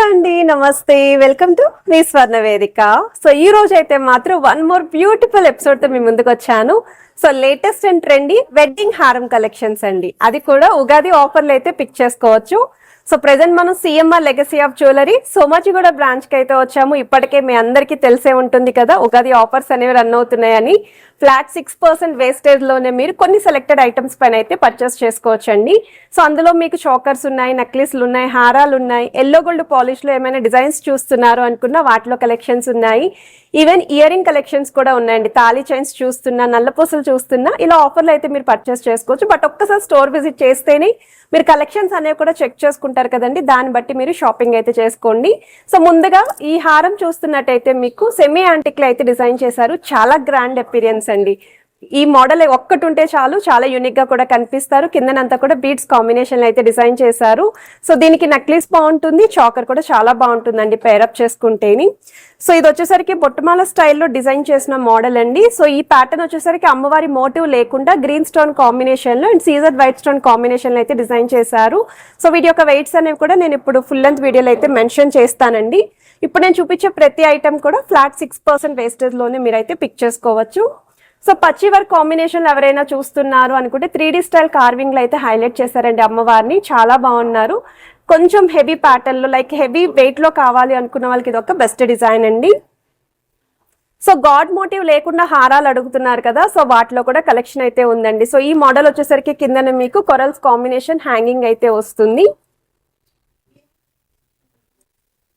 అండి, నమస్తే. Welcome to me స్వర్ణ వేదిక. సో ఈ రోజు అయితే మాత్రం వన్ మోర్ బ్యూటిఫుల్ ఎపిసోడ్ తో మీ ముందుకు వచ్చాను. So latest and trendy wedding హారం కలెక్షన్స్ అండి, అది కూడా ఉగాది ఆఫర్లు అయితే పిక్ చేసుకోవచ్చు. సో ప్రెసెంట్ మనం CMR legacy of jewellery Somajiguda branch కి అయితే వచ్చాము. ఇప్పటికే మీ అందరికీ తెలిసే ఉంటుంది కదా, ఉగాది ఆఫర్స్ అనేవి రన్ అవుతున్నాయని. ఫ్లాట్ 6% వేస్టేజ్ లోనే మీరు కొన్ని సెలెక్టెడ్ ఐటమ్స్ పైన అయితే పర్చేస్ చేసుకోవచ్చండి. సో అందులో మీకు చోకర్స్ ఉన్నాయి, నెక్లెస్లు ఉన్నాయి, హారాలు ఉన్నాయి, ఎల్లో గోల్డ్ పాలిష్ లో ఏమైనా డిజైన్స్ చూస్తున్నారు అనుకున్న వాటిలో కలెక్షన్స్ ఉన్నాయి. ఈవెన్ ఇయర్ రింగ్ కలెక్షన్స్ కూడా ఉన్నాయండి. తాళీ చైన్స్ చూస్తున్నా, నల్లపూసలు చూస్తున్నా, ఇలా ఆఫర్లు అయితే మీరు పర్చేస్ చేసుకోవచ్చు. బట్ ఒక్కసారి స్టోర్ విజిట్ చేస్తేనే మీరు కలెక్షన్స్ అనేవి కూడా చెక్ చేసుకుంటారు కదండి, దాన్ని బట్టి మీరు షాపింగ్ అయితే చేసుకోండి. సో ముందుగా ఈ హారం చూస్తున్నట్టయితే మీకు సెమీ యాంటిక్ లో అయితే డిజైన్ చేశారు. చాలా గ్రాండ్ అపీరియన్స్ అండి. ఈ మోడల్ ఒక్కటి ఉంటే చాలు, చాలా యూనిక్ గా కూడా కనిపిస్తారు. కిందనంతా కూడా బీడ్స్ కాంబినేషన్ అయితే డిజైన్ చేశారు. సో దీనికి నెక్లెస్ బాగుంటుంది, చాకర్ కూడా చాలా బాగుంటుందండి పేరప్ చేసుకుంటేని. సో ఇది వచ్చేసరికి బొట్టుమాల స్టైల్లో డిజైన్ చేసిన మోడల్ అండి. సో ఈ ప్యాటర్న్ వచ్చేసరికి అమ్మవారి మోటివ్ లేకుండా గ్రీన్ స్టోన్ కాంబినేషన్ లో అండ్ సీజర్ వైట్ స్టోన్ కాంబినేషన్ లో అయితే డిజైన్ చేశారు. సో వీటి యొక్క వెయిట్స్ అనేవి కూడా నేను ఇప్పుడు ఫుల్ లెంత్ వీడియోలో అయితే మెన్షన్ చేస్తానండి. ఇప్పుడు నేను చూపించే ప్రతి ఐటమ్ కూడా ఫ్లాట్ 6% వేస్టేజ్ లోనే మీరైతే పిక్ చేసుకోవచ్చు. సో పచ్చి వర్క్ కాంబినేషన్ ఎవరైనా చూస్తున్నారు అనుకుంటే 3D స్టైల్ కార్వింగ్ లో అయితే హైలైట్ చేశారండి అమ్మవారిని. చాలా బాగున్నారు. కొంచెం హెవీ ప్యాటర్న్ లో, లైక్ హెవీ వెయిట్ లో కావాలి అనుకున్న వాళ్ళకి ఇది ఒక బెస్ట్ డిజైన్ అండి. సో గాడ్ మోటివ్ లేకుండా హారాలు అడుగుతున్నారు కదా, సో వాటిలో కూడా కలెక్షన్ అయితే ఉందండి. సో ఈ మోడల్ వచ్చేసరికి కిందన మీకు కొరల్స్ కాంబినేషన్ హ్యాంగింగ్ అయితే వస్తుంది.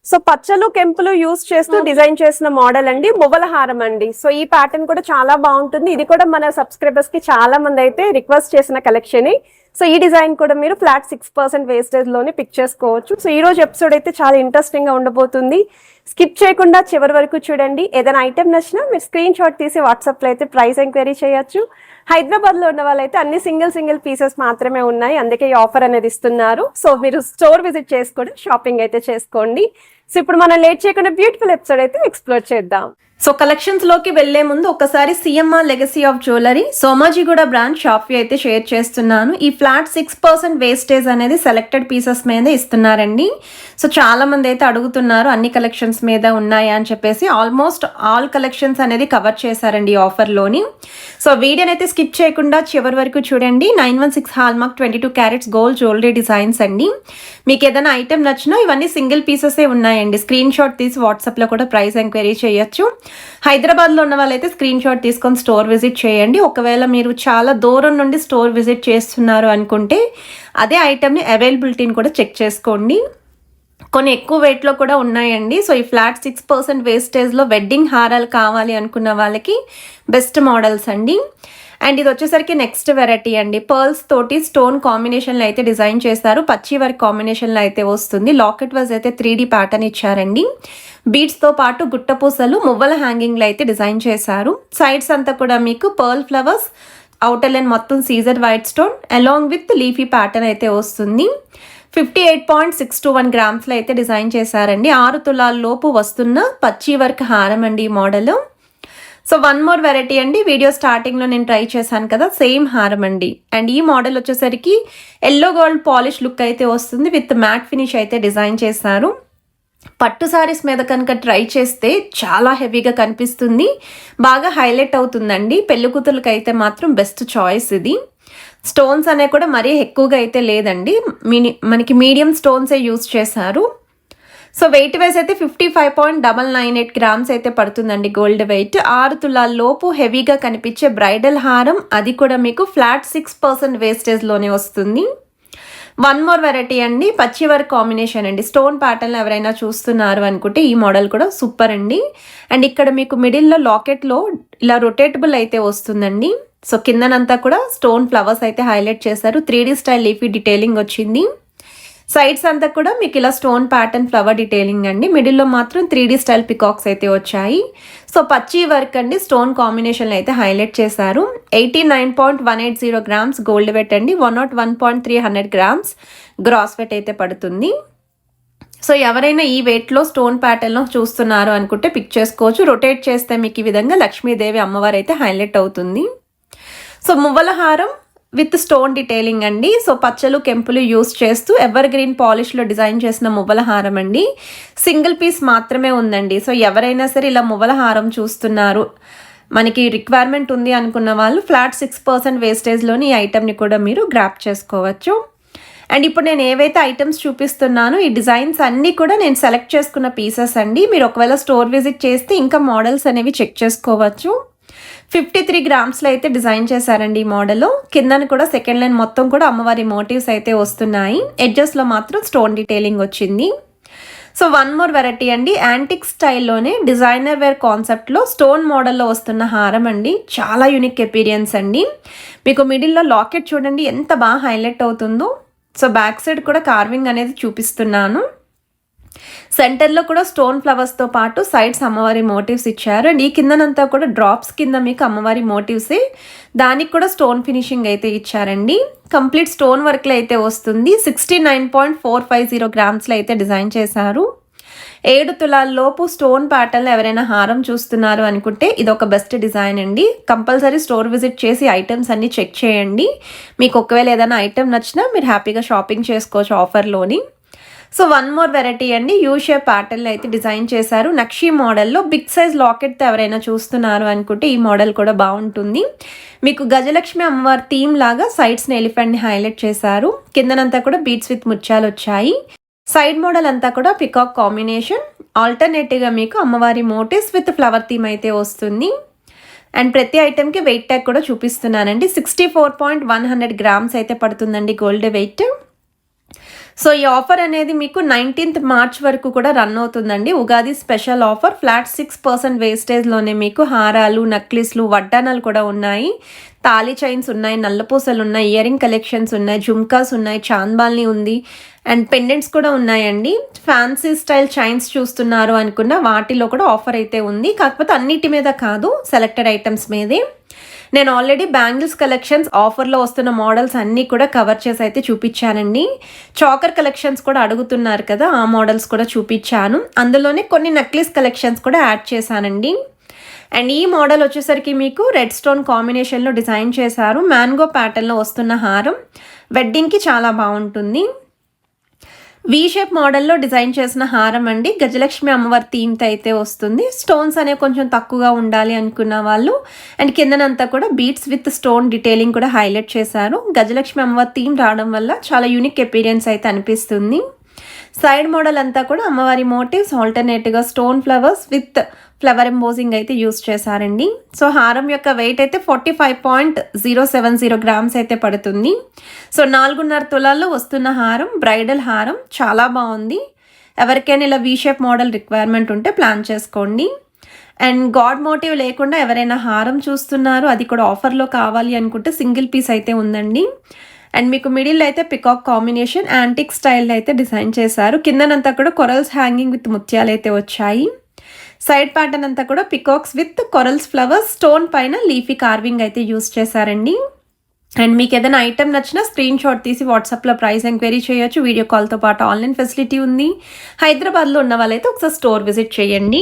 సో పచ్చలు కెంపులు యూజ్ చేస్తూ డిజైన్ చేసిన మోడల్ అండి, మువ్వల హారం అండి. సో ఈ ప్యాటర్న్ కూడా చాలా బాగుంటుంది. ఇది కూడా మన సబ్స్క్రైబర్స్ కి చాలా మంది అయితే రిక్వెస్ట్ చేసిన కలెక్షన్. సో ఈ డిజైన్ కూడా మీరు ఫ్లాట్ 6% వేస్టేజ్ లోనే పిక్ చేసుకోవచ్చు. సో ఈ రోజు ఎపిసోడ్ అయితే చాలా ఇంట్రెస్టింగ్ గా ఉండబోతుంది. స్కిప్ చేయకుండా చివరి వరకు చూడండి. ఏదైనా ఐటమ్ నచ్చినా మీరు స్క్రీన్ షాట్ తీసి వాట్సాప్ లో అయితే ప్రైస్ ఎంక్వైరీ చేయొచ్చు. హైదరాబాద్ లో ఉన్న వాళ్ళైతే అన్ని సింగిల్ పీసెస్ మాత్రమే ఉన్నాయి, అందుకే ఈ ఆఫర్ అనేది ఇస్తున్నారు. సో మీరు స్టోర్ విజిట్ చేసుకొని షాపింగ్ అయితే చేసుకోండి. సో ఇప్పుడు మనం లేట్ చేయకుండా బ్యూటిఫుల్ ఎపిసోడ్ అయితే ఎక్స్ప్లోర్ చేద్దాం. సో కలెక్షన్స్ లోకి వెళ్లే ముందు ఒకసారి CMR legacy of jewellery Somajiguda branch shop అయితే షేర్ చేస్తున్నాను. ఈ ఫ్లాట్ 6% వేస్టేజ్ అనేది సెలెక్టెడ్ పీసెస్ మీద ఇస్తున్నారండి. సో చాలా మంది అయితే అడుగుతున్నారు అన్ని కలెక్షన్స్ మీద ఉన్నాయా అని చెప్పేసి. ఆల్మోస్ట్ ఆల్ కలెక్షన్స్ అనేది కవర్ చేశారండి ఈ ఆఫర్లోని. సో వీడియోని అయితే స్కిప్ చేయకుండా చివరి వరకు చూడండి. 916 hallmark 22 carats gold jewellery designs అండి. మీకు ఏదైనా ఐటెం నచ్చినా ఇవన్నీ సింగిల్ పీసెసే ఉన్నాయండి. స్క్రీన్ షాట్ తీసి వాట్సాప్లో కూడా ప్రైస్ ఎంక్వైరీ చేయొచ్చు. హైదరాబాద్లో ఉన్న వాళ్ళైతే స్క్రీన్ షాట్ తీసుకొని స్టోర్ విజిట్ చేయండి. ఒకవేళ మీరు చాలా దూరం నుండి స్టోర్ విజిట్ చేస్తున్నారు అనుకుంటే అదే ఐటమ్ని అవైలబిలిటీని కూడా చెక్ చేసుకోండి. కొన్ని ఎక్కువ వెయిట్లో కూడా ఉన్నాయండి. సో ఈ ఫ్లాట్ 6% వేస్టేజ్లో వెడ్డింగ్ హారాలు కావాలి అనుకున్న వాళ్ళకి బెస్ట్ మోడల్స్ అండి. అండ్ ఇది వచ్చేసరికి నెక్స్ట్ వెరైటీ అండి. పర్ల్స్ తోటి స్టోన్ కాంబినేషన్లో అయితే డిజైన్ చేస్తారు. పచ్చి వర్క్ కాంబినేషన్లో అయితే వస్తుంది. లాకెట్ వైజ్ అయితే 3D ప్యాటర్న్ ఇచ్చారండి. బీడ్స్తో పాటు గుట్టపూసలు మువ్వల హ్యాంగింగ్లో అయితే డిజైన్ చేశారు. సైడ్స్ అంతా కూడా మీకు పర్ల్ ఫ్లవర్స్, అవుటర్ లైన్ మొత్తం సీజర్ white stone along with leafy pattern అయితే వస్తుంది. 58.621 గ్రామ్స్లో అయితే డిజైన్ చేశారండి. 6 తులాల లోపు వస్తున్న పచ్చి వర్క్ హారం అండి ఈ model. So one more variety అండి. వీడియో స్టార్టింగ్లో నేను ట్రై చేశాను కదా, సేమ్ హారం అండి. అండ్ ఈ మోడల్ వచ్చేసరికి ఎల్లో గోల్డ్ పాలిష్ లుక్ అయితే వస్తుంది. విత్ మ్యాట్ ఫినిష్ అయితే డిజైన్ చేశారు. పట్టు సారీస్ మీద కనుక ట్రై చేస్తే చాలా హెవీగా కనిపిస్తుంది, బాగా హైలైట్ అవుతుందండి. పెళ్లి కూతురులకు అయితే మాత్రం బెస్ట్ చాయిస్ ఇది. స్టోన్స్ అనేవి కూడా మరీ ఎక్కువగా అయితే లేదండి, మనకి మీడియం స్టోన్సే యూజ్ చేశారు. సో వెయిట్ వైజ్ అయితే 55.998 గ్రామ్స్ అయితే పడుతుందండి గోల్డ్ వెయిట్. 6 తులాల లోపు హెవీగా కనిపించే బ్రైడల్ హారం, అది కూడా మీకు ఫ్లాట్ 6% వేస్టేజ్లోనే వస్తుంది. వన్ మోర్ వెరైటీ అండి, పచ్చి వర్క్ కాంబినేషన్ అండి. స్టోన్ ప్యాటర్న్ ఎవరైనా చూస్తున్నారు అనుకుంటే ఈ మోడల్ కూడా సూపర్ అండి. అండ్ ఇక్కడ మీకు మిడిల్లో లాకెట్లో ఇలా రొటేటబుల్ అయితే వస్తుందండి. సో కిందనంతా కూడా స్టోన్ ఫ్లవర్స్ అయితే హైలైట్ చేశారు. 3D స్టైల్ లీఫీ డీటెయిలింగ్ వచ్చింది. సైడ్స్ అంతా కూడా మీకు ఇలా స్టోన్ ప్యాటర్న్ ఫ్లవర్ డీటెయిలింగ్ అండి. మిడిల్లో మాత్రం 3D స్టైల్ పికాక్స్ అయితే వచ్చాయి. సో పచ్చి వర్క్ అండి, స్టోన్ కాంబినేషన్లో అయితే హైలైట్ చేశారు. 89.180 గ్రామ్స్ గోల్డ్ వెయిట్ అండి. 101.300 గ్రామ్స్ గ్రాస్ వెయిట్ అయితే పడుతుంది. సో ఎవరైనా ఈ వెయిట్లో స్టోన్ ప్యాటర్న్లో చూస్తున్నారు అనుకుంటే పిక్ చేసుకోవచ్చు. రొటేట్ చేస్తే మీకు ఈ విధంగా లక్ష్మీదేవి అమ్మవారు అయితే హైలైట్ అవుతుంది. సో మువ్వల హారం విత్ స్టోన్ డీటెయిలింగ్ అండి. సో పచ్చలు కెంపులు యూస్ చేస్తూ ఎవర్ గ్రీన్ పాలిష్లో డిజైన్ చేసిన మువ్వల హారం అండి. సింగిల్ పీస్ మాత్రమే ఉందండి. సో ఎవరైనా సరే ఇలా మువ్వల హారం చూస్తున్నారు, మనకి రిక్వైర్మెంట్ ఉంది అనుకున్న వాళ్ళు ఫ్లాట్ 6% వేస్టేజ్లోని ఈ ఐటెంని కూడా మీరు గ్రాప్ చేసుకోవచ్చు. అండ్ ఇప్పుడు నేను ఏవైతే ఐటమ్స్ చూపిస్తున్నానో ఈ డిజైన్స్ అన్నీ కూడా నేను సెలెక్ట్ చేసుకున్న పీసెస్ అండి. మీరు ఒకవేళ స్టోర్ విజిట్ చేస్తే ఇంకా మోడల్స్ అనేవి చెక్ చేసుకోవచ్చు. 53 గ్రామ్స్లో అయితే డిజైన్ చేశారండి ఈ మోడల్. కిందన కూడా సెకండ్ లైన్ మొత్తం కూడా అమ్మవారి మోటివ్స్ అయితే వస్తున్నాయి. ఎడ్జెస్లో మాత్రం స్టోన్ డీటెయిలింగ్ వచ్చింది. సో వన్ మోర్ వెరైటీ అండి, యాంటిక్ స్టైల్లోనే డిజైనర్ వేర్ కాన్సెప్ట్లో స్టోన్ మోడల్లో వస్తున్న హారం అండి. చాలా యూనిక్ ఎపీరియన్స్ అండి. మీకు మిడిల్లో లాకెట్ చూడండి ఎంత బాగా హైలైట్ అవుతుందో. సో బ్యాక్ సైడ్ కూడా కార్వింగ్ అనేది చూపిస్తున్నాను. సెంటర్లో కూడా స్టోన్ ఫ్లవర్స్తో పాటు సైడ్స్ అమ్మవారి మోటివ్స్ ఇచ్చారు. అండ్ ఈ కిందనంతా కూడా డ్రాప్స్ కింద మీకు అమ్మవారి మోటివ్సే, దానికి కూడా స్టోన్ ఫినిషింగ్ అయితే ఇచ్చారండి. కంప్లీట్ స్టోన్ వర్క్లో అయితే వస్తుంది. 69.450 గ్రామ్స్లో అయితే డిజైన్ చేశారు. 7 తులాల లోపు స్టోన్ ప్యాటర్న్ ఎవరైనా హారం చూస్తున్నారు అనుకుంటే ఇది ఒక బెస్ట్ డిజైన్ అండి. కంపల్సరీ స్టోర్ విజిట్ చేసి ఐటమ్స్ అన్ని చెక్ చేయండి. మీకు ఒకవేళ ఏదైనా ఐటమ్ నచ్చినా మీరు హ్యాపీగా షాపింగ్ చేసుకోవచ్చు ఆఫర్లోని. సో వన్ మోర్ వెరైటీ అండి, యూ షేప్ ప్యాటర్న్లో అయితే డిజైన్ చేశారు. నక్షి మోడల్లో బిగ్ సైజ్ లాకెట్తో ఎవరైనా చూస్తున్నారు అనుకుంటే ఈ మోడల్ కూడా బాగుంటుంది. మీకు గజలక్ష్మి అమ్మవారి థీమ్ లాగా సైడ్స్ని ఎలిఫెంట్ని హైలైట్ చేశారు. కిందనంతా కూడా బీట్స్ విత్ ముత్యాలు వచ్చాయి. సైడ్ మోడల్ అంతా కూడా పికాక్ కాంబినేషన్. ఆల్టర్నేటివ్గా మీకు అమ్మవారి మోటివ్స్ విత్ ఫ్లవర్ థీమ్ అయితే వస్తుంది. అండ్ ప్రతి ఐటెంకి వెయిట్ ట్యాగ్ కూడా చూపిస్తున్నానండి. 64.100 గ్రామ్స్ అయితే పడుతుందండి గోల్డ్ వెయిట్. సో ఈ ఆఫర్ అనేది మీకు 19th మార్చ్ వరకు కూడా రన్ అవుతుందండి. Ugadi special offer. ఫ్లాట్ 6% వేస్టేజ్లోనే మీకు హారాలు, నక్లిస్లు, వడ్డానాలు కూడా ఉన్నాయి. తాళీ చైన్స్ ఉన్నాయి, నల్లపూసలు ఉన్నాయి, ఇయరింగ్ కలెక్షన్స్ ఉన్నాయి, జుమ్కాస్ ఉన్నాయి, చాంద్బాల్ని ఉంది, అండ్ పెండెంట్స్ కూడా ఉన్నాయండి. ఫ్యాన్సీ స్టైల్ చైన్స్ చూస్తున్నారు అనుకున్న వాటిలో కూడా ఆఫర్ అయితే ఉంది. కాకపోతే అన్నిటి మీద కాదు, సెలెక్టెడ్ ఐటమ్స్ మీదే. నేను ఆల్రెడీ బ్యాంగిల్స్ కలెక్షన్స్ ఆఫర్లో వస్తున్న మోడల్స్ అన్నీ కూడా కవర్ చేసి అయితే చూపించానండి. చాకర్ కలెక్షన్స్ కూడా అడుగుతున్నారు కదా, ఆ మోడల్స్ కూడా చూపించాను. అందులోనే కొన్ని నెక్లెస్ కలెక్షన్స్ కూడా యాడ్ చేశానండి. అండ్ ఈ మోడల్ వచ్చేసరికి మీకు రెడ్ స్టోన్ కాంబినేషన్లో డిజైన్ చేశారు. మ్యాంగో ప్యాటర్న్లో వస్తున్న హారం వెడ్డింగ్కి చాలా బాగుంటుంది. వీ షేప్ మోడల్లో డిజైన్ చేసిన హారం అండి. గజలక్ష్మి అమ్మవారి థీమ్తో అయితే వస్తుంది. స్టోన్స్ అనేవి కొంచెం తక్కువగా ఉండాలి అనుకున్న వాళ్ళు. అండ్ కిందనంతా కూడా బీట్స్ విత్ స్టోన్ డీటెయిలింగ్ కూడా హైలైట్ చేశారు. గజలక్ష్మి అమ్మవారి థీమ్ రావడం వల్ల చాలా యూనిక్ ఎపీరియన్స్ అయితే అనిపిస్తుంది. సైడ్ మోడల్ అంతా కూడా అమ్మవారి మోటివ్స్, ఆల్టర్నేటివ్గా stone flowers with flower embossing అయితే యూస్ చేశారండి. సో హారం యొక్క వెయిట్ అయితే 45.070 గ్రామ్స్ అయితే పడుతుంది. సో 4.5 తులాల్లో వస్తున్న హారం, బ్రైడల్ హారం చాలా బాగుంది. ఎవరికైనా ఇలా వీ షేప్ మోడల్ రిక్వైర్మెంట్ ఉంటే ప్లాన్ చేసుకోండి. అండ్ గాడ్ మోటివ్ లేకుండా ఎవరైనా హారం చూస్తున్నారు, అది కూడా ఆఫర్లో కావాలి అనుకుంటే సింగిల్ పీస్ అయితే ఉందండి. అండ్ మీకు మిడిల్ అయితే పికాక్ కాంబినేషన్ యాంటిక్ స్టైల్ అయితే డిజైన్ చేశారు. కిందనంతా కూడా కొరల్స్ హ్యాంగింగ్ విత్ ముత్యాలు అయితే వచ్చాయి. సైడ్ ప్యాటర్న్ అంతా కూడా peacocks with corals flowers, stone పైన లీఫీ కార్వింగ్ అయితే యూస్ చేశారండి. అండ్ మీకు ఏదైనా ఐటమ్ నచ్చినా స్క్రీన్ షాట్ తీసి వాట్సాప్లో ప్రైస్ ఎంక్వైరీ చేయొచ్చు. వీడియో కాల్తో పాటు ఆన్లైన్ ఫెసిలిటీ ఉంది. హైదరాబాద్లో ఉన్న వాళ్ళైతే ఒకసారి స్టోర్ విజిట్ చేయండి.